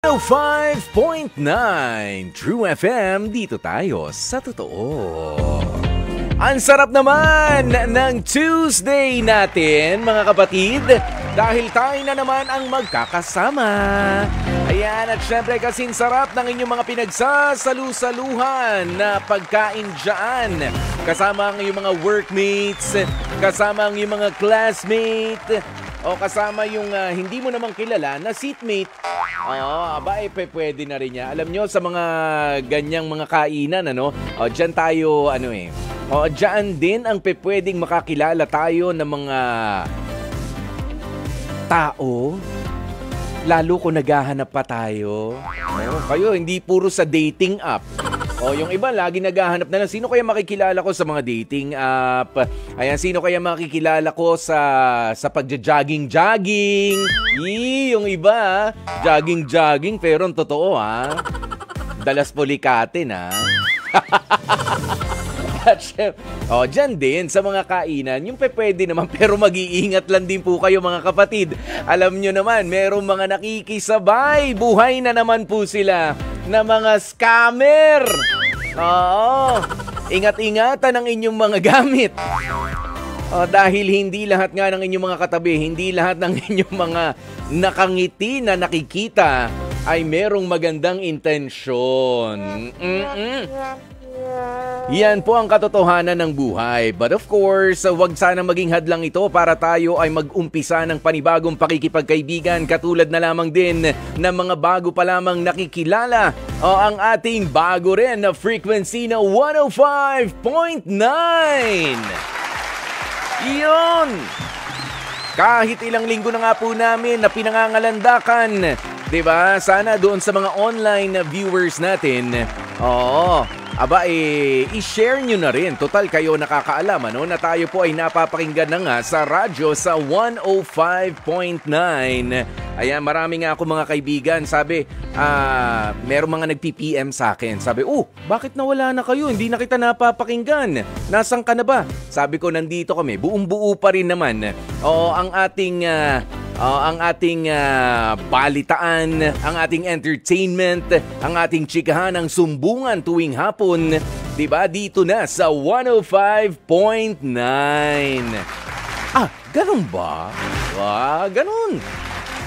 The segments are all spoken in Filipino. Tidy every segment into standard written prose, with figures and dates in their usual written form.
105.9 True FM, dito tayo sa totoo. Ang sarap naman ng Tuesday natin, mga kapatid, dahil tayo na naman ang magkakasama. Ayan, at syempre kasing sarap ng inyong mga pinagsasalu-saluhan na pagkain dyan. Kasama ang iyong mga workmates, kasama ang iyong mga classmates, o kasama yung hindi mo naman kilala na seatmate. Pwede na rin niya. Alam nyo, sa mga ganyang mga kainan, dyan tayo, dyan din ang pwedeng makakilala tayo ng mga tao, lalo kung naghahanap pa tayo. Kayo, hindi puro sa dating app. Yung iba, lagi naghahanap na lang. Sino kaya makikilala ko sa mga dating app? Ayan, sino kaya makikilala ko sa pagja-jogging-jogging? Yung iba, jogging-jogging, pero ang totoo, dalas polikatin, dyan din sa mga kainan, yung pwede naman, pero mag-iingat lang din po kayo, mga kapatid. Alam nyo naman, merong mga nakikisabay. Buhay na naman po sila na mga scammer. Ingat-ingatan ang inyong mga gamit. Dahil hindi lahat nga ng inyong mga katabi, hindi lahat ng inyong mga nakangiti na nakikita ay merong magandang intensyon. Yan po ang katotohanan ng buhay. But of course, wag sana maging hadlang ito para tayo ay mag-umpisa ng panibagong pakikipagkaibigan, katulad na lamang din ng mga bago pa lamang nakikilala ang ating bago rin na frequency na 105.9. Iyon! Kahit ilang linggo na nga po namin na pinangangalandakan, diba? Sana doon sa mga online viewers natin, i-share nyo na rin. Total, kayo nakakaalam, na tayo po ay napapakinggan na nga sa radyo sa 105.9. Ayan, marami nga ako mga kaibigan. Sabi, meron mga nag-PPM sa akin. Sabi, bakit nawala na kayo? Hindi na kita napapakinggan. Nasaan ka na ba? Sabi ko, nandito kami. Buong-buo pa rin naman. Ang ating balitaan, ang ating entertainment, ang ating chikahan, ang sumbungan tuwing hapon, diba? Dito na sa 105.9. Ganun ba? Ganun.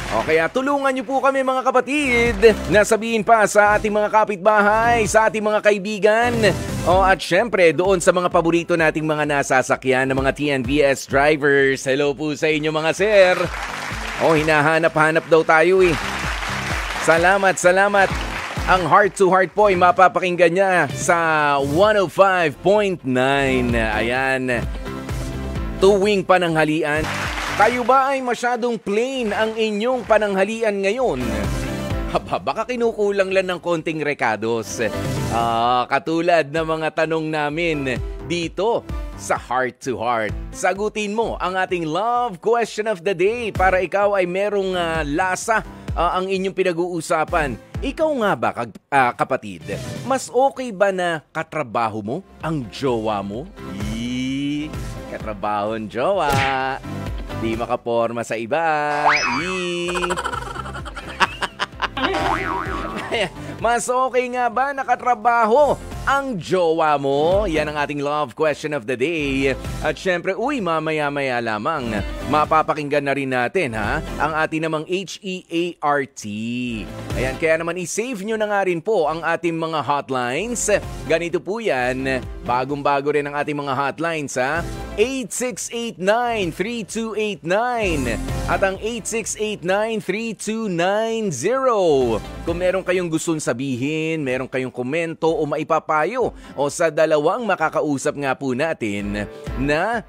Kaya tulungan niyo po kami, mga kapatid, na sabihin pa sa ating mga kapitbahay, sa ating mga kaibigan, at syempre doon sa mga paborito nating mga nasasakyan ng mga TNVS drivers. Hello po sa inyo, mga sir. Hinahanap-hanap daw tayo eh. Salamat. Ang Heart to Heart po ay mapapakinggan niya sa 105.9. Ayan. Tuwing pananghalian. Kayo ba ay masyadong plain ang inyong pananghalian ngayon? Baka kinukulang lang ng konting rekados. Katulad ng mga tanong namin dito sa Heart to Heart. Sagutin mo ang ating love question of the day para ikaw ay merong lasa ang inyong pinag-uusapan. Ikaw nga ba, kapatid, mas okay ba na katrabaho mo ang jowa mo? Katrabaho ang jowa. Di makaporma sa iba. Mas okay nga ba nakatrabaho ang jowa mo? Yan ang ating love question of the day. At syempre, mamaya-maya lamang, mapapakinggan na rin natin ang ating namang HEART. Ayan, kaya naman i-save nyo na nga rin po ang ating mga hotlines. Ganito po yan, bagong-bago rin ang ating mga hotlines 8689-3289 at ang 8689-3290. Kung meron kayong gustong sabihin, meron kayong komento o maipapayo o sa dalawang makakausap nga po natin na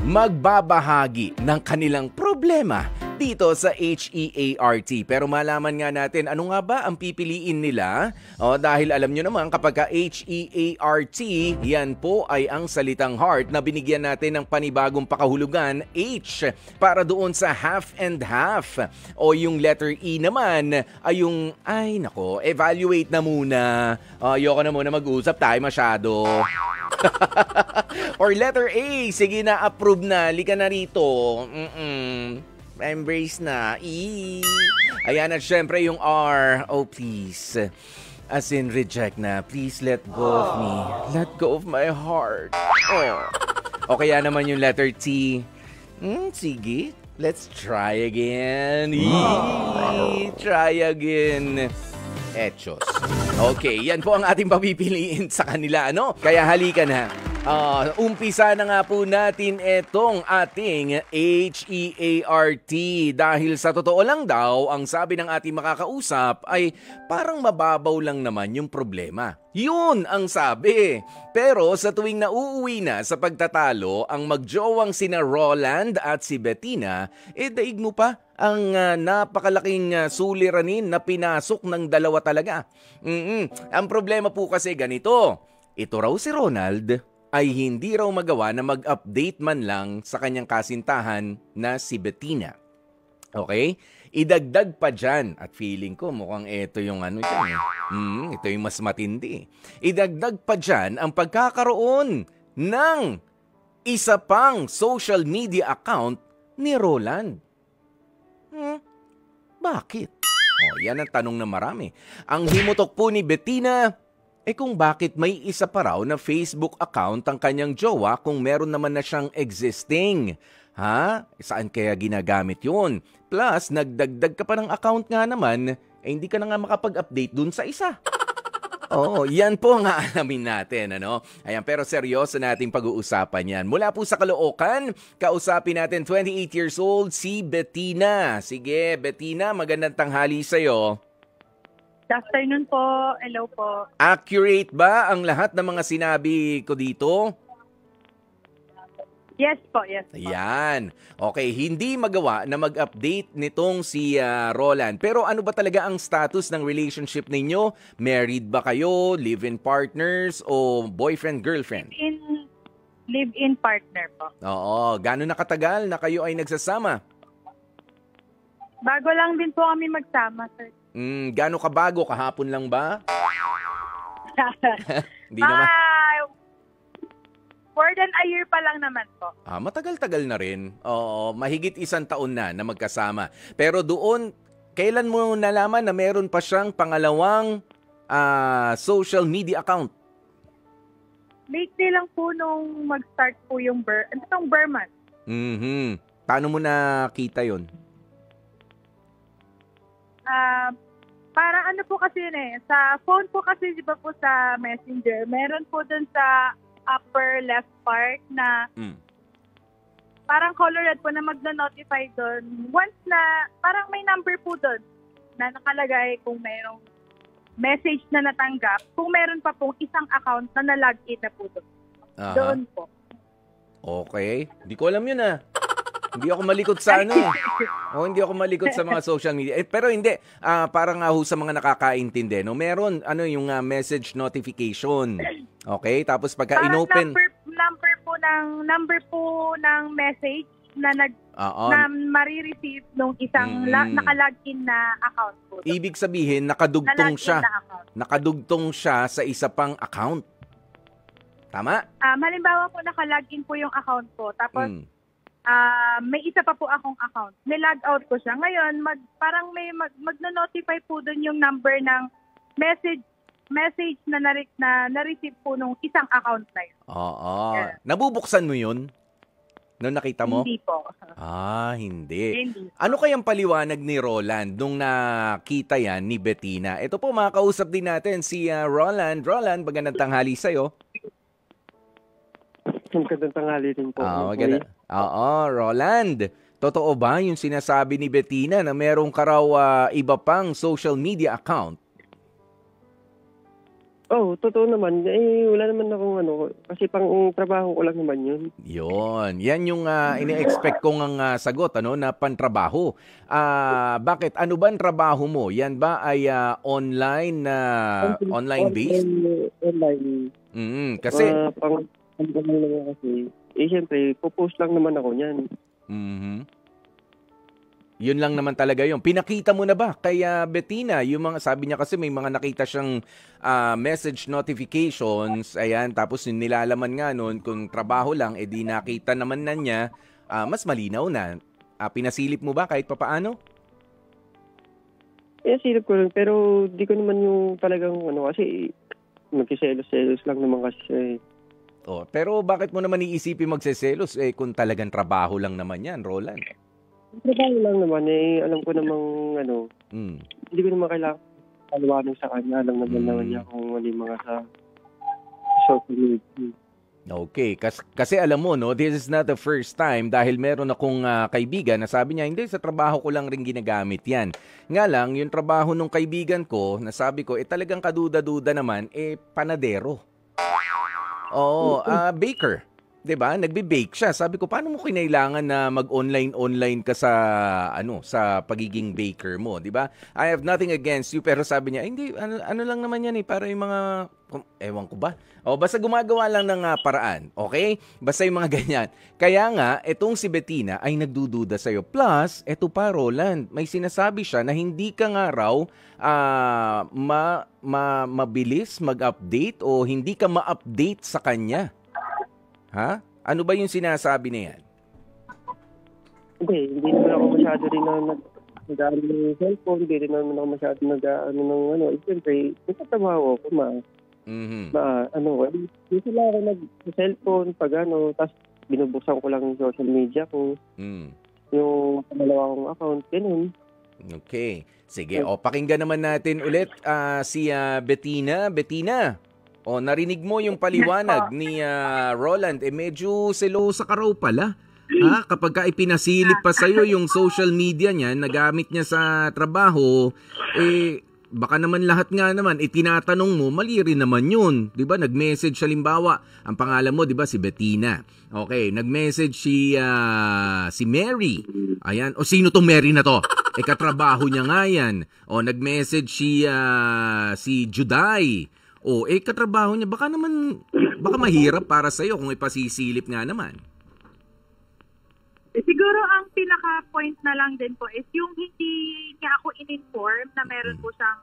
magbabahagi ng kanilang problema dito sa HEART. Pero malaman nga natin ano nga ba ang pipiliin nila. Dahil alam nyo naman kapag HEART, yan po ay ang salitang heart na binigyan natin ng panibagong pakahulugan, H, para doon sa half and half. O yung letter E naman ay yung, evaluate na muna. Ayoko na muna mag-usap tayo masyado. Or letter A, sige na, approve na, lika na rito. Embrace na. Ayan, at syempre yung R. Oh, please. As in, reject na. Please let go of me. Let go of my heart. Oh. O kaya naman yung letter T. Sige. Let's try again. Try again. Echos. Okay, yan po ang ating papipiliin sa kanila, ano? Kaya halika na. Umpisa na nga po natin itong ating HEART dahil sa totoo lang daw, ang sabi ng ating makakausap ay parang mababaw lang naman yung problema. Yun ang sabi. Pero sa tuwing nauuwi na sa pagtatalo ang magjowang sina Roland at si Bettina, daig mo pa ang napakalaking suliranin na pinasok ng dalawa talaga. Ang problema po kasi ganito. Ito raw si Ronald ay hindi raw magawa na mag-update man lang sa kanyang kasintahan na si Bettina. Okay? Idagdag pa dyan, at feeling ko mukhang ito yung ano dyan. Ito yung mas matindi. Idagdag pa dyan ang pagkakaroon ng isa pang social media account ni Roland. Bakit? Yan ang tanong na marami. Ang himutok po ni Bettina, kung bakit may isa pa raw na Facebook account ang kanyang jowa kung meron naman na siyang existing. Saan kaya ginagamit yun? Plus, nagdagdag ka pa ng account nga naman, hindi ka na nga makapag-update dun sa isa. Yan po ang aalamin natin, ano? Ayan, pero seryoso nating pag-uusapan yan. Mula po sa Caloocan, kausapin natin 28 years old, si Bettina. Sige, Bettina, magandang tanghali sa'yo. Good afternoon po. Hello po. Accurate ba ang lahat ng mga sinabi ko dito? Yes po, yes po. Ayan. Okay, hindi magawa na mag-update nitong si Roland. Pero ano ba talaga ang status ng relationship ninyo? Married ba kayo? Live-in partners? O boyfriend-girlfriend? Live-in partner po. Oo. Gano'n na katagal na kayo ay nagsasama? Bago lang din po kami magsama, sir. Gano'n ka bago? Kahapon lang ba? Hindi naman. More than a year pa lang naman po. Matagal-tagal na rin. Oo, mahigit 1 taon na magkasama. Pero doon, kailan mo nalaman na meron pa siyang pangalawang social media account? Lately lang po nung mag-start po yung Burman. Paano mo nakita yun? Parang ano po kasi yun sa phone po kasi, di ba po sa Messenger, meron po dun sa upper left part na parang colored po na magna-notify doon. Once na, parang may number po doon na nakalagay kung mayroong message na natanggap, kung meron pa pong isang account na na-login na po doon. Doon po. Okay. Hindi ko alam yun Hindi ako malikot sa hindi ako malikot sa mga social media. Pero hindi, parang ho sa mga nakakaintindi, no? Meron yung message notification. Okay? Tapos pagka inopen number po ng message na na marireceive nung isang naka-login na account po. Ibig sabihin nakadugtong siya sa isa pang account. Tama? Halimbawa po naka-login po yung account ko. Tapos may isa pa po akong account. Nilog out ko siya. Ngayon, parang may magno-notify po doon yung number ng message na na-receive po nung isang account na yun. Yeah. Nabubuksan mo yun? Nung nakita mo? Hindi po. Hindi. Ano kayang paliwanag ni Roland nung nakita yan ni Bettina? Ito po, makakausap din natin si Roland. Roland, magandang tanghali sa'yo. Magandang tanghali din po. Roland. Totoo ba yung sinasabi ni Bettina na meron ka raw iba pang social media account? Totoo naman. Wala naman akong kasi pang trabaho ko lang naman yun. Yan yung ine-expect kong ang sagot, na pantrabaho. Bakit? Ano ba ang trabaho mo? Yan ba ay online based? Online. Kasi siyempre, post lang naman ako niyan. Yun lang naman talaga yun. Pinakita mo na ba kay Bettina? Yung mga, sabi niya kasi may mga nakita siyang message notifications. Ayan, tapos yung nilalaman nga nun, kung trabaho lang, di nakita naman na niya, mas malinaw na. Pinasilip mo ba kahit papaano? Silip ko rin, pero di ko naman yung talagang kasi magkiselos-selos lang naman kasi siya eh. Pero bakit mo naman iisipin magseselos kung talagang trabaho lang naman yan, Roland? Trabaho lang naman alam ko namang hindi ko naman kailangan paliwanag sa kanya. Alam naman niya kung ano yung mga sa social media. Okay, kasi alam mo, no, this is not the first time dahil meron akong kaibigan na sabi niya, hindi, sa trabaho ko lang rin ginagamit yan. Nga lang, yung trabaho nung kaibigan ko, nasabi ko, talagang kaduda-duda naman, panadero. Oo, baker. 'Di ba? Nagbe-bake siya. Sabi ko, paano mo kinailangan na mag-online ka sa sa pagiging baker mo, 'di ba? I have nothing against you, pero sabi niya, hindi, ano lang naman 'yan para yung mga ewan ko ba. Basta gumagawa lang ng paraan, okay? Basta yung mga ganyan. Kaya nga, etong si Bettina ay nagdududa sa'yo. Plus, eto pa, Roland, may sinasabi siya na hindi ka nga raw mabilis mag-update o hindi ka ma-update sa kanya. Ha? Ano ba yung sinasabi na yan? Hindi naman ako masyado rin na nag-ano ng cellphone, hindi rin naman ako masyado nag-ano ng siyempre, nagtatrabaho ako, dito lang ako nag-cellphone, tapos binubuksan ko lang yung social media ko, yung pangalawa kong account, ganun. Okay. Sige, pakinggan naman natin ulit si Bettina. Bettina, narinig mo yung paliwanag ni Roland. Medyo selosa ka raw pala. Ha? Kapag ka ipinasilip pa sa'yo yung social media niya, nagamit niya sa trabaho, baka naman lahat nga naman, tinatanong mo, mali rin naman yun. Diba? Nag-message, halimbawa, ang pangalan mo, diba, si Bettina. Okay, nag-message si Mary. Ayan. Sino tong Mary na to? Katrabaho niya nga yan. Nag-message si Juday. Katrabaho niya, baka mahirap para sa'yo kung ipasisilip nga naman. Siguro ang pinaka-point na lang din po is yung hindi niya ako in-inform na meron po siyang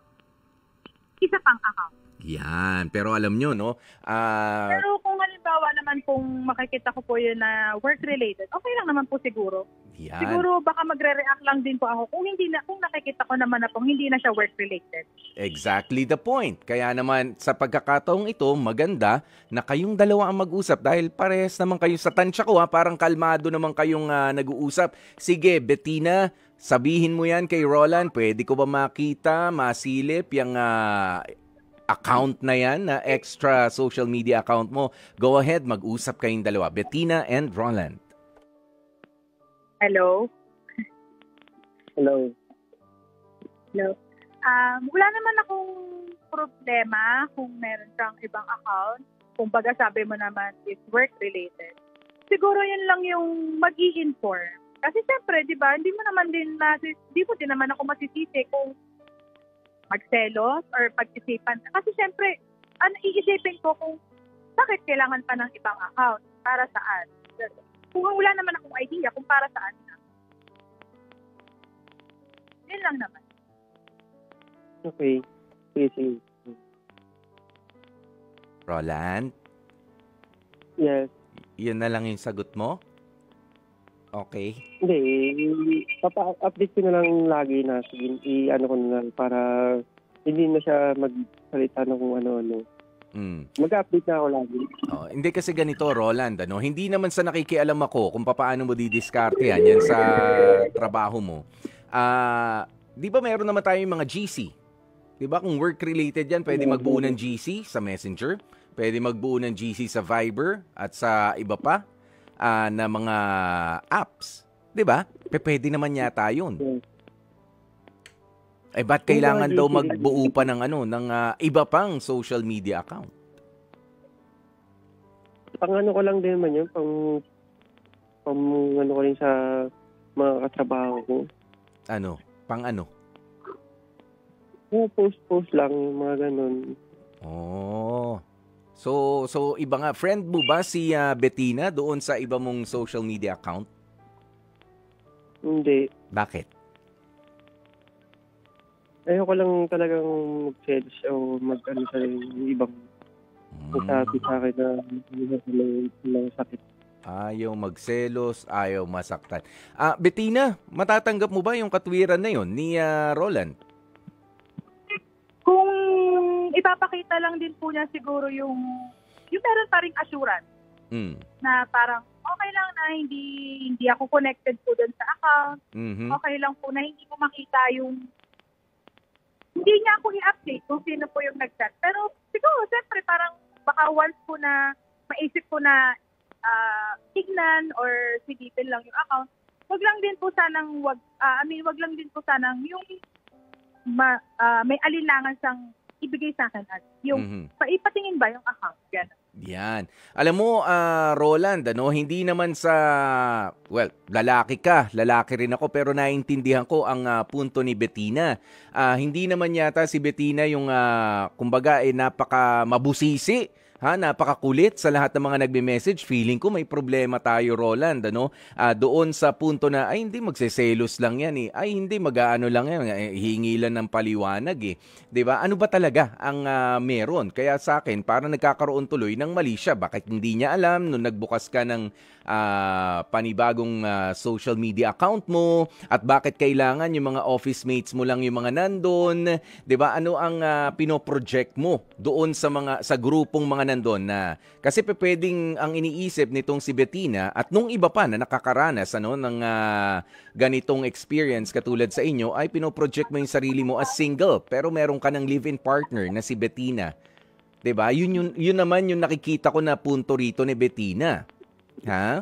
isa pang account. Yan, pero alam nyo, no? Pero kung halimbawa naman kung makikita ko po yun na work-related, okay lang naman po siguro. Yan. Siguro baka magre-react lang din po ako kung nakikita ko naman na po hindi na siya work-related. Exactly the point. Kaya naman sa pagkakataong ito, maganda na kayong dalawa ang mag-usap dahil parehas naman kayo sa tansya ko, parang kalmado naman kayong nag-uusap. Sige, Bettina, sabihin mo yan kay Roland, pwede ko ba makita, masilip yung account na yan, na extra social media account mo? Go ahead, mag-usap kayong dalawa. Bettina and Roland. Hello? Hello. Hello. Wala naman akong problema kung meron kang ibang account. Kung baga sabi mo naman is work-related. Siguro yun lang yung mag-i-inform. Kasi siyempre, di ba, hindi mo din naman ako masisisi kung magselos or pag-isipan. Kasi siyempre, iisipin ko kung bakit kailangan pa ng ibang account, para saan. Kung wala naman akong idea kung para saan na. Yun lang naman. Okay. Sige. Roland? Yes. Yun na lang yung sagot mo? Okay. Hindi, update ko na lang lagi na i-ano ko na lang para hindi na siya magsalita ng kung ano-ano. Mag-update na ako lagi. Hindi kasi ganito, Roland, hindi naman sa nakikialam ako kung paano mo didiskarte yan sa trabaho mo. Di ba meron naman tayong mga GC? Di ba kung work-related yan, pwede magbuo ng GC sa Messenger, pwede magbuo ng GC sa Viber at sa iba pa na mga apps. 'Di ba? Pwede naman yata 'yun. Ba't kailangan daw magbuo pa ng iba pang social media account? Pang-ano ko lang din man 'yun, pang ano ko rin sa mga katrabaho ko. Ano? Pang-ano? Post lang, mga ganun. So iba nga, friend mo ba si Bettina doon sa iba mong social media account? Hindi. Bakit? Ayoko lang talagang mag-search o sa ibang sabi sa akin na may sakit. Ayaw magselos, ayaw masaktan. Bettina, matatanggap mo ba yung katwiran na yon ni Roland? Kung ipapakita lang din po niya siguro yung meron pa ring assurance na parang okay lang na hindi ako connected po doon sa account. Okay lang po na hindi ko makita yung hindi niya ako i-update kung sino po yung nag-chat. Pero siguro, siyempre, parang baka once po na maisip ko na tignan or silipin lang yung account, wag lang din po sanang yung may alinlangan siyang ibigay sa akin at yung paipatingin ba yung account. Yan. Yan. Alam mo, Roland, hindi naman sa, lalaki ka, lalaki rin ako, pero naiintindihan ko ang punto ni Bettina. Hindi naman yata si Bettina yung, kumbaga, napaka mabusisi. Napakakulit sa lahat ng mga nagme-message. Feeling ko may problema tayo, Roland, doon sa punto na, ay hindi, magseselos lang yan Ay hindi, mag-aano lang yan, hihingi lang ng paliwanag 'Di ba? Ano ba talaga ang meron? Kaya sa akin, parang nagkakaroon tuloy ng mali siya. Bakit hindi niya alam nung nagbukas ka ng panibagong social media account mo at bakit kailangan yung mga office mates mo lang yung mga nandun, 'di ba? Ano ang pinoproject mo doon sa grupong mga nandun na kasi pwedeng ang iniisip nitong si Bettina at nung iba pa na nakakaranas ng ganitong experience katulad sa inyo ay pinoproject mo yung sarili mo as single pero meron ka ng live-in partner na si Bettina. 'Di ba? Yun naman yung nakikita ko na punto rito ni Bettina. Ha?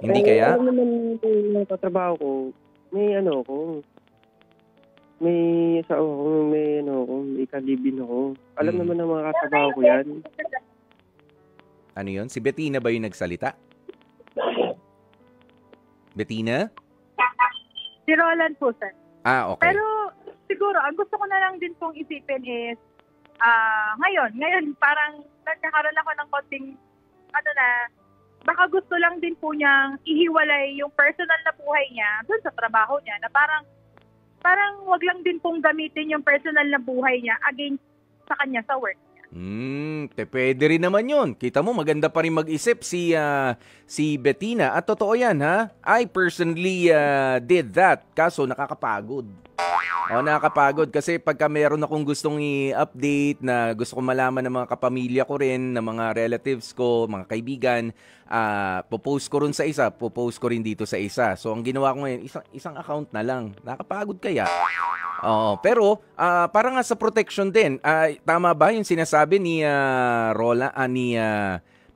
Hindi kaya? Alam naman yung katrabaho ko, may may kalibin ako. Alam naman ng mga katrabaho ko yan. Ano yun? Si Bettina ba yung nagsalita? Bettina? Si Roland po, sir. Okay. Pero siguro, ang gusto ko na lang din pong isipin is, ngayon parang nagkakaroon ako ng konting baka gusto lang din po niyang ihiwalay yung personal na buhay niya doon sa trabaho niya na parang wag lang din pong gamitin yung personal na buhay niya against sa kanya sa work niya. Pwede rin naman yun. Kita mo, maganda pa rin mag-isip si Bettina. At totoo yan, ha? I personally did that. Kaso nakakapagod. Nakakapagod kasi pagka meron akong gustong i-update na gusto kong malaman ng mga kapamilya ko rin, ng mga relatives ko, mga kaibigan, popost ko rin sa isa, popost ko rin dito sa isa. So ang ginawa ko ngayon, isang account na lang. Nakakapagod kaya? Pero para nga sa protection din, tama ba yung sinasabi ni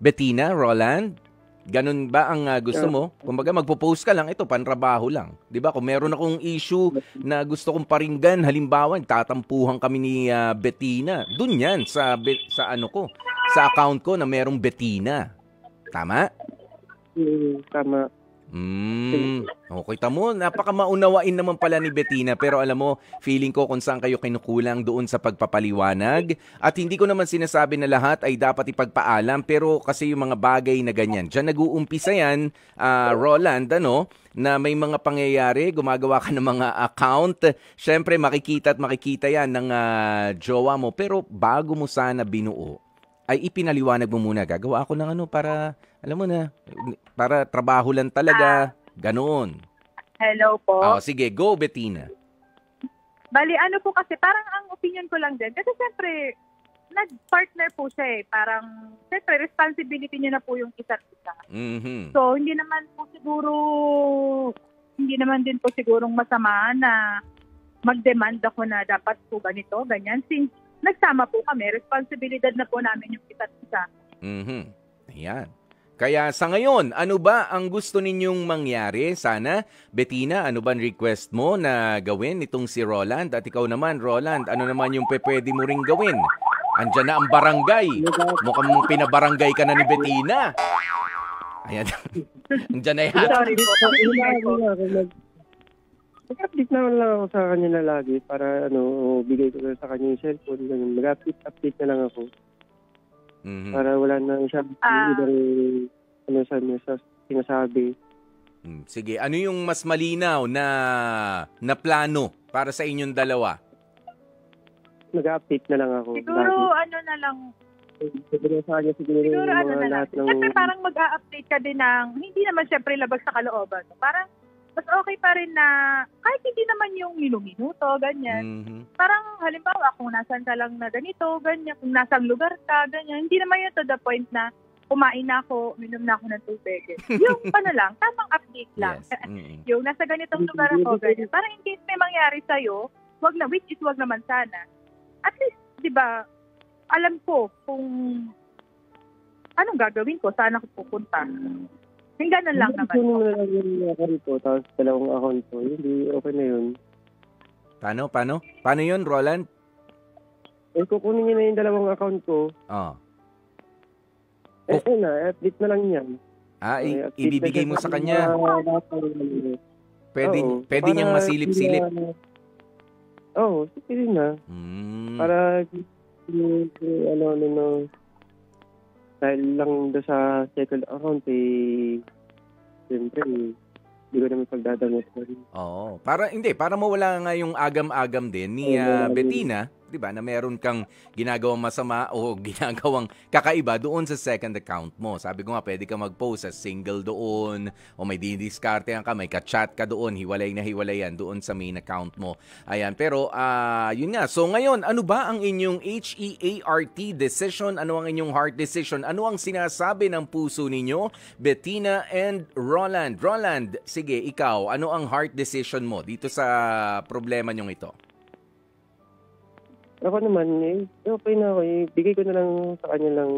Bettina, Roland? Ganun ba ang gusto mo? Kumbaga magpo-post ka lang, ito pantrabaho lang. 'Di ba? Kung meron akong issue na gusto kong paringgan, halimbawa, tatampuhan kami ni Bettina. Doon 'yan sa account ko na merong Bettina. Tama? Tama. Okay, tamo, napaka-maunawain naman pala ni Bettina pero alam mo, feeling ko kung saan kayo kinukulang doon sa pagpapaliwanag at hindi ko naman sinasabi na lahat ay dapat ipagpaalam pero kasi yung mga bagay na ganyan, dyan nag-uumpisa yan, Roland, na may mga pangyayari, gumagawa ka ng mga account, syempre makikita yan ng jowa mo pero bago mo sana binuo, ay ipinaliwanag mo muna, gagawa ako ng para, alam mo na, para trabaho lang talaga, ganoon. Hello po. Sige, go Bettina. Bali, po kasi, parang ang opinion ko lang din, kasi siyempre, nag-partner po siya parang, siyempre, responsibility niya na po yung isa't isa. So, hindi naman din po sigurong masama na mag-demand ako na dapat po ganito, ganyan, since nagsama po kami, responsibilidad na po namin yung isa't isa. Ayan. Kaya sa ngayon, ano ba ang gusto ninyong mangyari? Sana, Bettina, ano ba ang request mo na gawin itong si Roland? At ikaw naman, Roland, ano naman yung pwede mo ring gawin? Andyan na ang barangay. Mukhang pinabarangay ka na ni Bettina. Ayan. Andyan na yan. Sorry po. Mag-update naman lang ako sa kanya lagi para bigay ko sa kanya yung cellphone. Mag-update na lang ako. Para wala na siya sa sinasabi. Sige, ano yung mas malinaw na plano para sa inyong dalawa? Mag-update na lang ako. Siguro lagi. na lang, Siguro sa kanya, siguro Siguro yung ano mga na lahat natin. ng... Siyempre parang mag-a-update ka din ng, hindi naman siyempre labag sa kalooban. Parang mas okay pa rin na kahit hindi naman yung minuto, ganyan. Mhm. Parang halimbawa kung nasan ka lang na ganito, ganyan. Kung nasang lugar ka, ganyan. Hindi naman yun to the point na kumain na ako, minom na ako ng tubig. Yung lang, tamang update lang. Yes. Mhm. Yung nasa ganitong lugar ako, ganyan. Parang in case may mangyari sa'yo, wag na, which is wag naman sana. At least, di ba, alam ko kung anong gagawin ko, saan ako pupunta. Yung ganun lang naman. Kung na lang yung account ko, tapos dalawang account ko, hindi okay na yun. Paano? Paano yun, Roland? Eh, kukunin niya na yung dalawang account ko. Oh. Update na lang yan. Ibibigay mo sa kanya. Pwede niyang masilip-silip. Oo, sige na. Para dahil lang doon sa second account, siyempre, hindi ko naman pagdadamot. Oo. Para mawala nga yung agam-agam din ni Bettina, 'di ba, na meron kang ginagawang masama o ginagawang kakaiba doon sa second account mo. Sabi ko nga, pwede ka mag-post as single doon o may didiskartehan ka, may ka-chat ka doon, hiwalay na hiwalay yan doon sa main account mo. Ayan, pero yun nga. So ngayon, ano ba ang inyong HEART decision? Ano ang inyong heart decision? Ano ang sinasabi ng puso ninyo? Bettina and Roland. Roland, sige, ikaw, ano ang heart decision mo dito sa problema nyong ito? Ako naman, okay na ako. Bigay ko na lang sa kanya lang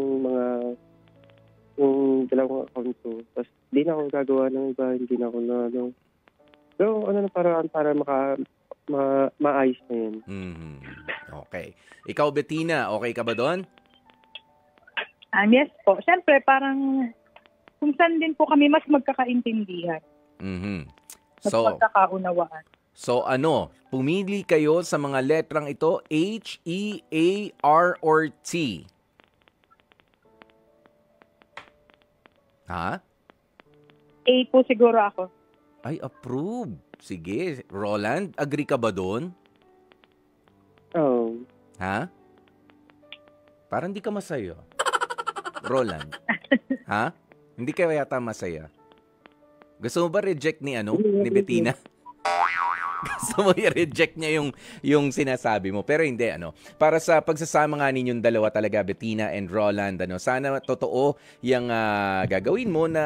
yung dalawang account ko. Tapos, di na ako gagawa ng iba. Hindi na ako na, pero ano na paraan para maayos na yun. Mm-hmm. Okay. Ikaw, Bettina, okay ka ba doon? Yes po. Siyempre, parang kung saan din po kami mas magkakaintindihan. Mm-hmm. Mas magkakaunawaan. So pumili kayo sa mga letrang ito, H, E, A, R, or T. Ha? A po siguro ako. Ay, approve. Sige, Roland, agree ka ba doon? Oo. Ha? Parang hindi ka masaya. Roland. Ha? Hindi ka yata masaya. Gusto mo ba reject ni Bettina? Gusto mo i-reject niya yung sinasabi mo. Pero hindi, para sa pagsasama nga ninyong dalawa talaga, Bettina and Roland, sana totoo yung gagawin mo na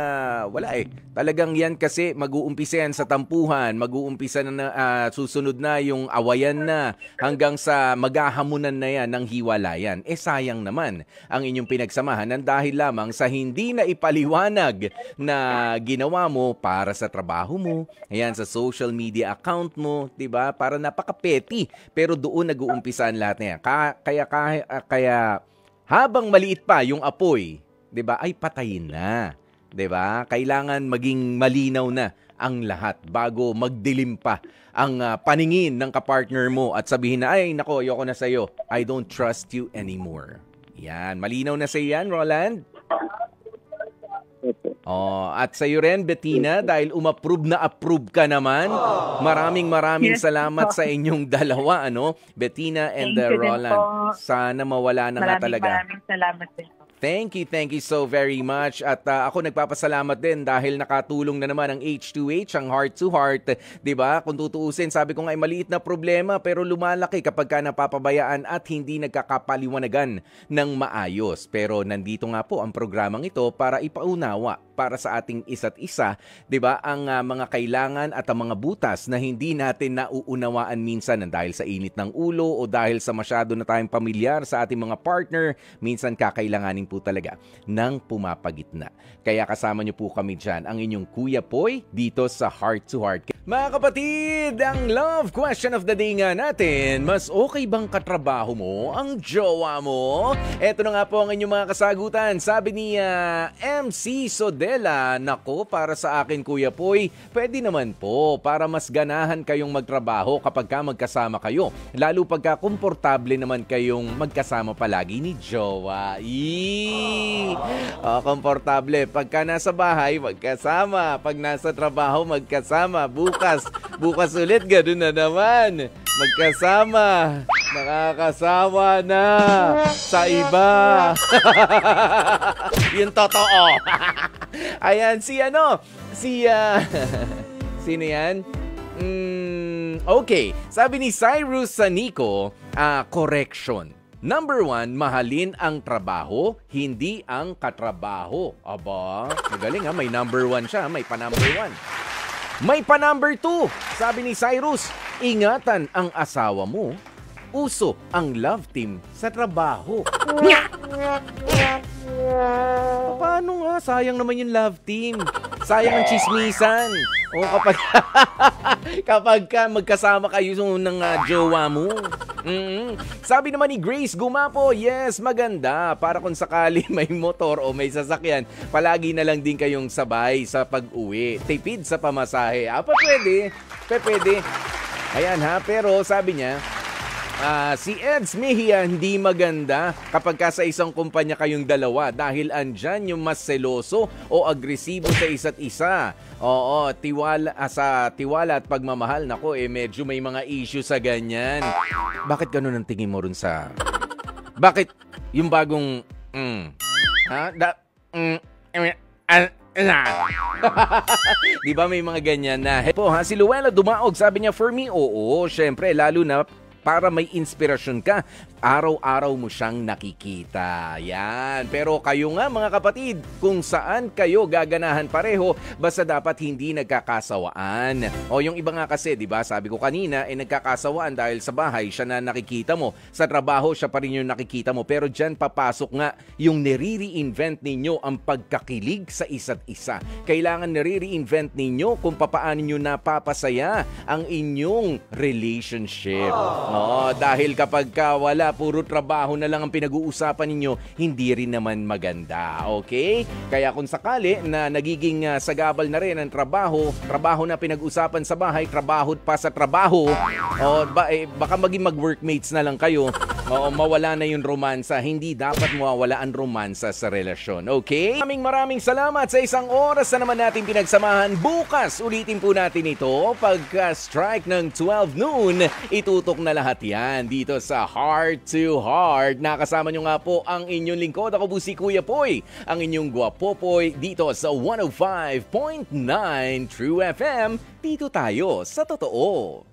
wala talagang yan kasi mag-uumpisa yan sa tampuhan, mag-uumpisa na susunod na yung awayan na hanggang sa maghahamunan na yan ng hiwalayan. Sayang naman ang inyong pinagsamahan ng dahil lamang sa hindi na ipaliwanag na ginawa mo para sa trabaho mo, ayan, sa social media account mo, 'di ba? Para napaka-petty. Pero doon nag-uumpisan lahat na yan. Kaya habang maliit pa yung apoy, 'di ba? Ay patayin na. 'Di ba? Kailangan maging malinaw na ang lahat bago magdilim pa ang paningin ng kapartner mo at sabihin na, ay nako, ayoko na sa'yo. I don't trust you anymore. Yan, malinaw na sa yan, Roland? At sa iyo rin, Bettina, dahil approve ka naman. Maraming salamat sa inyong dalawa, Bettina and Roland. Sana mawala na nga talaga. Maraming salamat din. Thank you so very much. At ako nagpapasalamat din dahil nakatulong na naman ang H2H, ang heart to heart. 'Di ba? Kung tutuusin, sabi ko nga ay maliit na problema pero lumalaki kapag ka napapabayaan at hindi nagkakapaliwanagan ng maayos. Pero nandito nga po ang programang ito para ipaunawa para sa ating isa't isa, 'di ba? Ang mga kailangan at ang mga butas na hindi natin nauunawaan minsan dahil sa init ng ulo o dahil sa masyado na tayong pamilyar sa ating mga partner, minsan kakailanganin po talaga ng pumapagitna. Kaya kasama niyo po kami dyan, ang inyong Kuya Poy, dito sa Heart to Heart. Mga kapatid, ang love question of the day nga natin, mas okay bang katrabaho mo ang jowa mo? Eto na nga po ang inyong mga kasagutan. Sabi ni MC Sodela, nako, para sa akin Kuya Poy, pwede naman po para mas ganahan kayong magtrabaho kapag ka magkasama kayo. Lalo pagka komportable naman kayong magkasama palagi ni jowa. Komportable. Pagka nasa bahay, magkasama. Pag nasa trabaho, magkasama. Bukas ulit, ganoon na naman. Magkasama. Nakakasawa na sa iba. Yung totoo. Ayan, sino yan? Okay, sabi ni Cyrus Sanico, correction. Number 1, mahalin ang trabaho, hindi ang katrabaho. Aba, magaling ha, may number 1 siya, may pa-number 1. May pa-number 2, sabi ni Cyrus, ingatan ang asawa mo. Uso ang love team sa trabaho. Paano nga? Sayang naman yung love team. Sayang ang chismisan. O kapag magkasama kayo ng jowa mo. Sabi naman ni Grace Gumapo, yes, maganda. Para kung sakali may motor o may sasakyan, palagi na lang din kayong sabay sa pag-uwi. Tipid sa pamasahe. Pwede. Ayan ha, pero sabi niya, si Eds Mejia, hindi maganda kapag sa isang kumpanya kayong dalawa dahil andyan yung mas seloso o agresibo sa isa't isa. Oo, tiwala at pagmamahal, nako medyo may mga issue sa ganyan. Bakit ganun ang tingin mo rin sa... Bakit yung bagong... Di ba may mga ganyan na... Si Luella Dumaog, sabi niya, for me, oo, syempre, lalo na para may inspirasyon ka, araw-araw mo siyang nakikita. Yan. Pero kayo nga mga kapatid, kung saan kayo gaganahan pareho, basta dapat hindi nagkakasawaan. O yung iba nga kasi, di ba, sabi ko kanina, nagkakasawaan dahil sa bahay siya na nakikita mo. Sa trabaho, siya pa rin yung nakikita mo. Pero dyan papasok nga yung nire-reinvent ninyo ang pagkakilig sa isa't isa. Kailangan nire-reinvent ninyo kung papaano nyo napapasaya ang inyong relationship. Dahil kapag wala, puro trabaho na lang ang pinag-uusapan ninyo, hindi rin naman maganda. Okay? Kaya kung sakali na nagiging sagabal na rin ang trabaho na pinag-usapan sa bahay, trabaho pa sa trabaho, baka maging mag-workmates na lang kayo, mawala na yung romansa. Hindi dapat mawala ang romansa sa relasyon. Okay? Maraming salamat sa isang oras na naman natin pinagsamahan. Bukas, ulitin po natin ito. Pagka-strike ng 12 noon, itutok na lahat yan dito sa Heart to Heart. Nakasama nyo nga po ang inyong lingkod. Ako po si Kuya Poy, ang inyong gwapopoy dito sa 105.9 True FM. Dito tayo sa totoo.